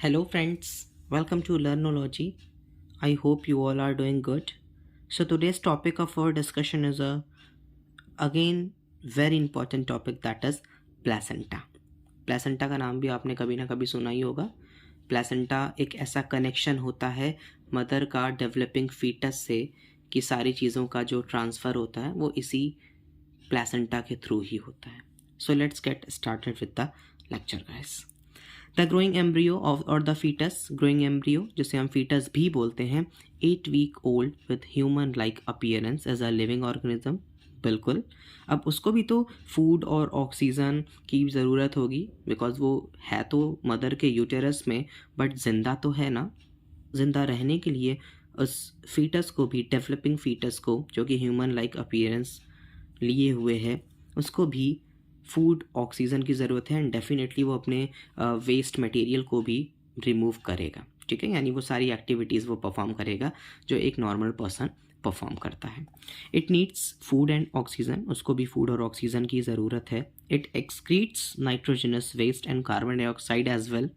Hello, friends. Welcome to Learnology. I hope you all are doing good. So today's topic of our discussion is again very important topic, that is placenta. Placenta का नाम भी आपने कभी ना कभी सुना ही होगा. प्लेसेंटा एक ऐसा कनेक्शन होता है मदर का डेवलपिंग फीटस से कि सारी चीज़ों का जो ट्रांसफ़र होता है वो इसी प्लेसेंटा के थ्रू ही होता है. So let's get started with the lecture guys. The growing embryo और द फीटस, ग्रोइंग एम्ब्रियो जिसे हम फीटस भी बोलते हैं, 8 week old with human like appearance as a living organism. बिल्कुल, अब उसको भी तो फूड और ऑक्सीजन की ज़रूरत होगी बिकॉज वो है तो मदर के यूटेरस में, बट ज़िंदा तो है ना. ज़िंदा रहने के लिए उस फीटस को भी, डेवलपिंग फीटस को जो कि ह्यूमन लाइक अपीयरेंस लिए हुए है, उसको भी फूड ऑक्सीजन की ज़रूरत है. एंड डेफिनेटली वो अपने वेस्ट मटेरियल को भी रिमूव करेगा. ठीक है, यानी वो सारी एक्टिविटीज़ वो परफॉर्म करेगा जो एक नॉर्मल पर्सन परफॉर्म करता है. It needs food and oxygen, उसको भी फूड और ऑक्सीजन की ज़रूरत है. It excretes nitrogenous waste and carbon dioxide as well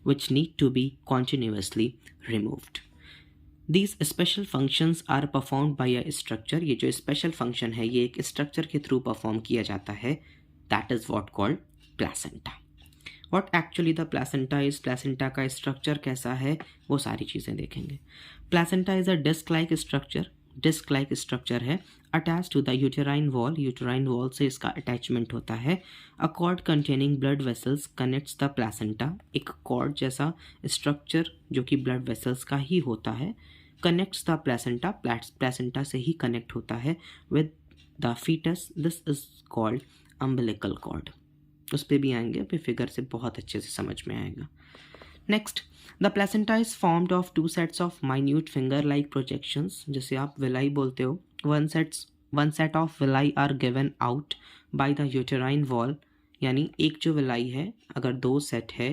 which need to be continuously removed. These special functions are performed by a structure. ये जो स्पेशल फंक्शन है ये एक स्ट्रक्चर के थ्रू परफॉर्म किया जाता है. That is what called placenta. What actually the placenta is, placenta का स्ट्रक्चर कैसा है वो सारी चीज़ें देखेंगे. Placenta is a disc-like structure. Disc like structure है attach to the uterine wall. Uterine wall से इसका अटैचमेंट होता है. A cord containing blood vessels connects the placenta. एक कॉर्ड जैसा स्ट्रक्चर जो कि ब्लड वेसल्स का ही होता है, कनेक्ट्स द प्लेसेंटा, प्लेसेंटा से ही कनेक्ट होता है with the fetus. This is called umbilical cord. उस पर भी आएंगे, फिर फिगर से बहुत अच्छे से समझ में आएगा. Next, the placenta is formed of 2 sets of minute finger like projections. जैसे आप विलाई बोलते हो, one set of villi are given out by the uterine wall. यानी एक जो विलाई है, अगर 2 सेट है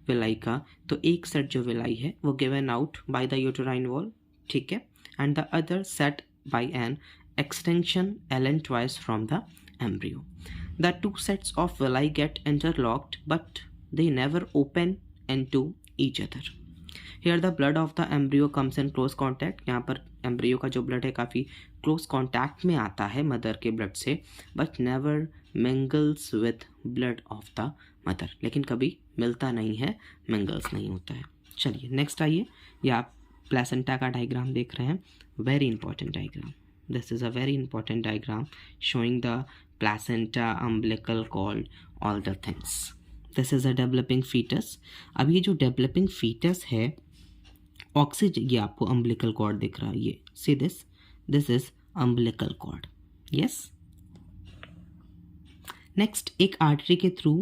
विलाई का, तो एक सेट जो विलाई है वो given out by the uterine wall. ठीक है, and the other set by an extension lengthwise from the embryo. The 2 sets of villi get interlocked but they never open into each other. Here the blood of the embryo comes in close contact. यहाँ पर embryo का जो blood है काफ़ी close contact में आता है mother के ब्लड से, but never mingles with blood of the mother. लेकिन कभी मिलता नहीं है, मिंगल्स नहीं होता है. चलिए नेक्स्ट आइए. ये आप प्लेसेंटा का डायग्राम देख रहे हैं. Very important diagram. This is a very important diagram showing the placenta, umbilical cord, all the things. This is a developing fetus. अब ये जो developing fetus है, ऑक्सीजन, ये आपको umbilical cord दिख रहा है. ये see this is umbilical cord. Yes. Next, एक आर्टरी के थ्रू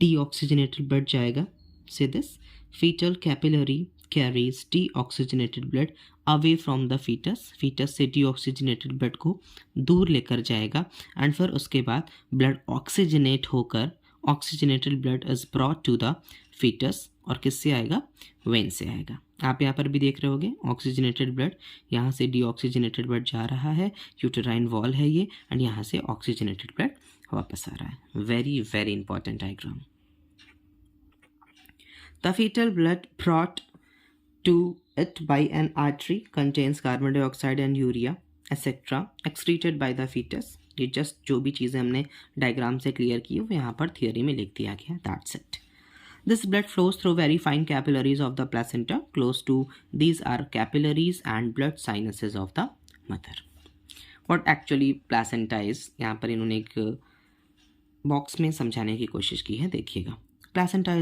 deoxygenated blood जाएगा. See this, fetal capillary carries deoxygenated blood away from the fetus. fetus से deoxygenated blood को दूर लेकर जाएगा एंड फिर उसके बाद ब्लड ऑक्सीजनेट होकर oxygenated blood is brought to the fetus. और किससे आएगा? वेन से आएगा. आप यहाँ पर भी देख रहे होगे ऑक्सीजनेटेड ब्लड, यहाँ से डीऑक्सीजनेटेड ब्लड जा रहा है, यूटेराइन वॉल है ये, एंड यहाँ से ऑक्सीजनेटेड ब्लड वापस आ रहा है. Very very important diagram. The fetal blood brought to it by an artery contains carbon dioxide and urea etc. excreted by the fetus. ये जस्ट जो भी चीज़ें हमने डायग्राम से क्लियर की वो यहाँ पर थियोरी में लिख दिया गया. That's it. This blood flows through very fine capillaries of the placenta. Close to these are capillaries and blood sinuses of the mother. What actually placenta is, यहाँ पर इन्होंने एक बॉक्स में समझाने की कोशिश की है. देखिएगा. Placenta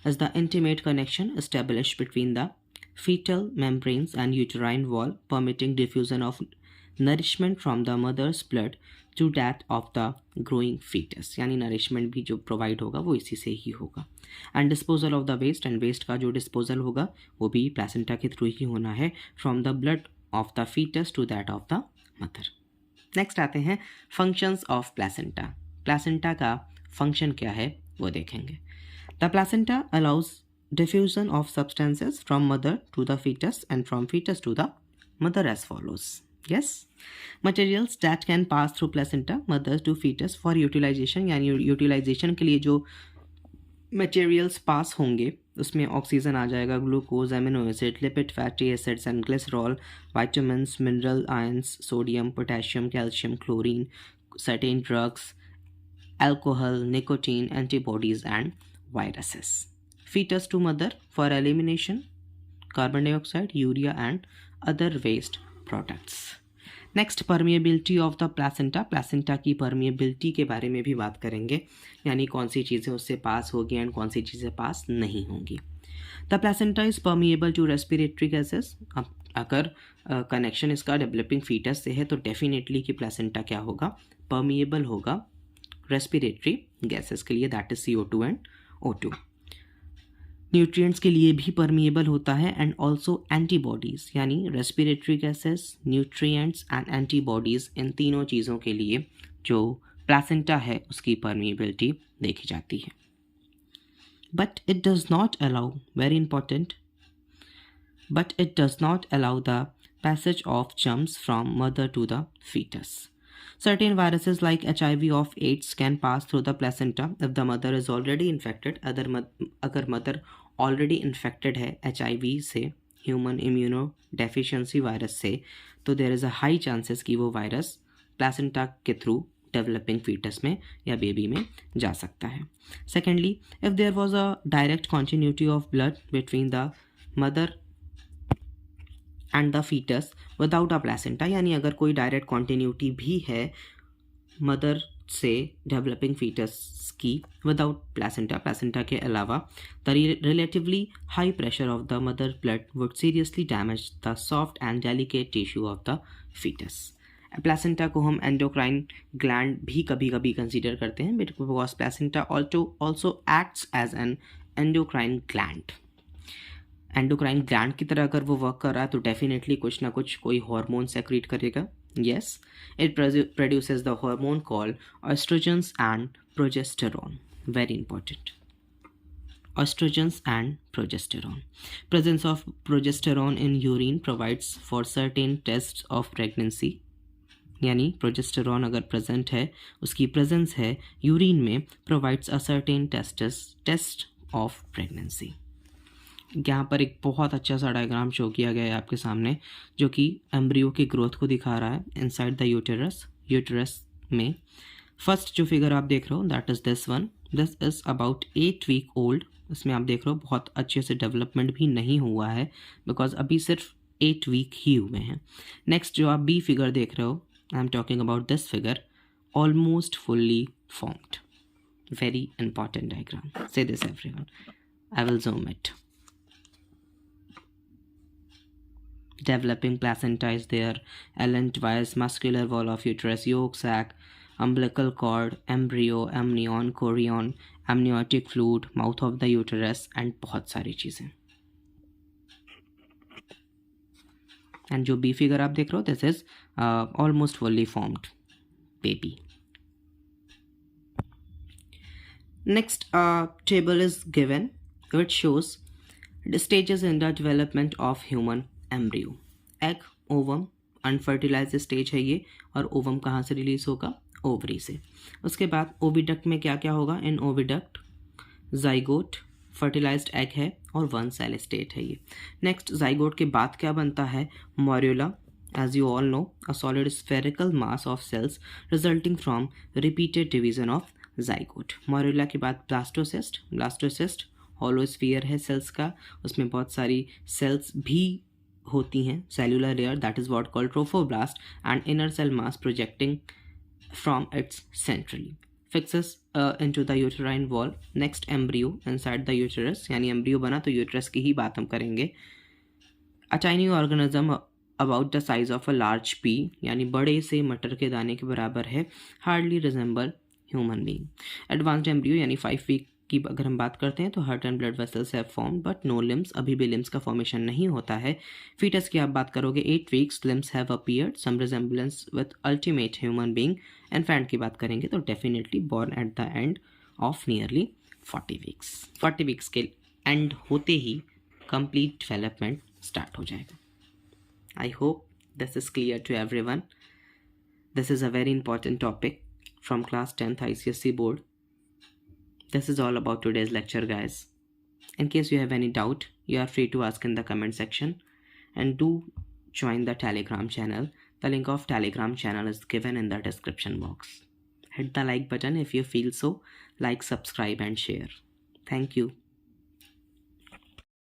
is the intimate connection established between the fetal membranes and uterine wall, permitting diffusion of nourishment from the mother's blood to that of the growing fetus. यानी नरिशमेंट भी जो प्रोवाइड होगा वो इसी से ही होगा. And disposal of the waste, and waste का जो डिस्पोजल होगा वो भी प्लेसेंटा के थ्रू ही होना है, from the blood of the fetus to that of the mother. Next आते हैं फंक्शंस ऑफ प्लेसेंटा. प्लेसेंटा का फंक्शन क्या है वो देखेंगे. The placenta allows diffusion of substances from mother to the fetus and from fetus to the mother as follows. Yes, materials that can pass through placenta, mother to fetus for utilization. यानी utilization के लिए जो materials पास होंगे, उसमें oxygen आ जाएगा, glucose, amino acid, lipid, fatty acids and glycerol, vitamins, mineral, ions, sodium, potassium, calcium, chlorine, certain drugs, alcohol, nicotine, antibodies, and viruses. Fetus to mother for elimination, carbon dioxide, urea, and other waste products. Next permeability of the placenta. Placenta की permeability के बारे में भी बात करेंगे, यानी कौन सी चीज़ें उससे पास होगी एंड कौन सी चीज़ें पास नहीं होंगी. The placenta is permeable to respiratory gases. अगर कनेक्शन इसका डेवलपिंग फीटस से है तो डेफिनेटली कि प्लासेंटा क्या होगा, परमिएबल होगा रेस्पिरेटरी गैसेस के लिए, that is CO2 and O2. Nutrients के लिए भी परमिएबल होता है एंड ऑल्सो एंटीबॉडीज़, यानी respiratory gases, nutrients and antibodies, इन तीनों चीज़ों के लिए जो प्लासेंटा है उसकी परमिएबिलिटी देखी जाती है. But it does not allow, very important, but it does not allow the passage of germs from mother to the fetus. Certain viruses like HIV of AIDS can pass through the placenta if the mother is already infected. अगर mother already infected है HIV से, human immunodeficiency virus से, तो there is a high chances कि वो virus placenta के through developing fetus में या baby में जा सकता है. Secondly, if there was a direct continuity of blood between the mother and the fetus without a placenta, यानी अगर कोई डायरेक्ट कॉन्टीन्यूटी भी है मदर से डेवलपिंग फीटस की विदाउट प्लासेंटा, प्लासेंटा के अलावा, the relatively high pressure of the mother blood would seriously damage the soft and delicate tissue of the fetus. Placenta को हम एंडोक्राइन ग्लैंड भी कभी कभी कंसिडर करते हैं because placenta also acts as an endocrine gland. Endocrine gland की तरह अगर वो वर्क कर रहा है तो डेफिनेटली कुछ ना कुछ कोई हार्मोन सेक्रेट करेगा. Yes, it produces the hormone called estrogens and progesterone. Very important, estrogens and progesterone. Presence of progesterone in urine provides for certain test of pregnancy, यानी प्रोजेस्टेरॉन अगर प्रेजेंट है, उसकी प्रेजेंस है यूरिन में, provides a certain test of pregnancy. यहाँ पर एक बहुत अच्छा सा डायग्राम शो किया गया है आपके सामने, जो कि एम्ब्रियो की ग्रोथ को दिखा रहा है इनसाइड द यूटेरस में. फर्स्ट जो फिगर आप देख रहे हो that is this one. This is about 8 week old. इसमें आप देख रहे हो बहुत अच्छे से डेवलपमेंट भी नहीं हुआ है बिकॉज अभी सिर्फ 8 वीक ही हुए हैं. नेक्स्ट जो आप बी फिगर देख रहे हो, I am talking about this figure, almost fully formed. Very important diagram. Say this everyone, I will zoom it. Developing placenta is there, lengthwise muscular wall of uterus, yolk sac, umbilical cord, embryo, amnion, chorion, amniotic fluid, mouth of the uterus and बहुत सारी चीज़ें. And जो B figure आप देख रहे हो this is almost fully formed baby. Next table is given which shows the stages in the development of human embryo. Egg, ovum, unfertilised stage है ये, और ओवम कहाँ से रिलीज होगा, ओवरी से. उसके बाद ओविडक्ट में क्या क्या होगा, इन ओविडक्ट जाइगोट, फर्टिलाइज्ड एग है और 1 सेल स्टेट है ये. नेक्स्ट जाइगोट के बाद क्या बनता है, morula. As you all know, a solid spherical mass of cells resulting from repeated division of zygote. Morula के बाद ब्लास्टोसिस्ट होलोस्फीयर है सेल्स का, उसमें बहुत सारी सेल्स भी होती हैं, cellular layer, that is what called trophoblast, and inner cell mass projecting from its centrally fixes into the uterine wall. Next embryo inside the uterus, यानी एम्ब्रियो बना तो यूटेरस की ही बात हम करेंगे. A tiny organism about the size of a large pea, यानी बड़े से मटर के दाने के बराबर है, hardly resemble human being. Advanced embryo यानी 5 वीक की अगर हम बात करते हैं तो heart and blood vessels have form but no limbs, अभी भी लिम्स का फॉर्मेशन नहीं होता है. फीटस की आप बात करोगे 8 weeks, limbs have appeared, some resemblance with ultimate human being. Infant की बात करेंगे तो definitely born at the end of nearly 40 weeks. 40 weeks के एंड होते ही कंप्लीट डेवलपमेंट स्टार्ट हो जाएगा. I hope this is clear to everyone. This is a very important topic from class 10th ICSE बोर्ड. This is all about today's lecture, guys. In case you have any doubt, you are free to ask in the comment section, and do join the Telegram channel. The link of Telegram channel is given in the description box. Hit the like button if you feel so, like, subscribe and share. Thank you.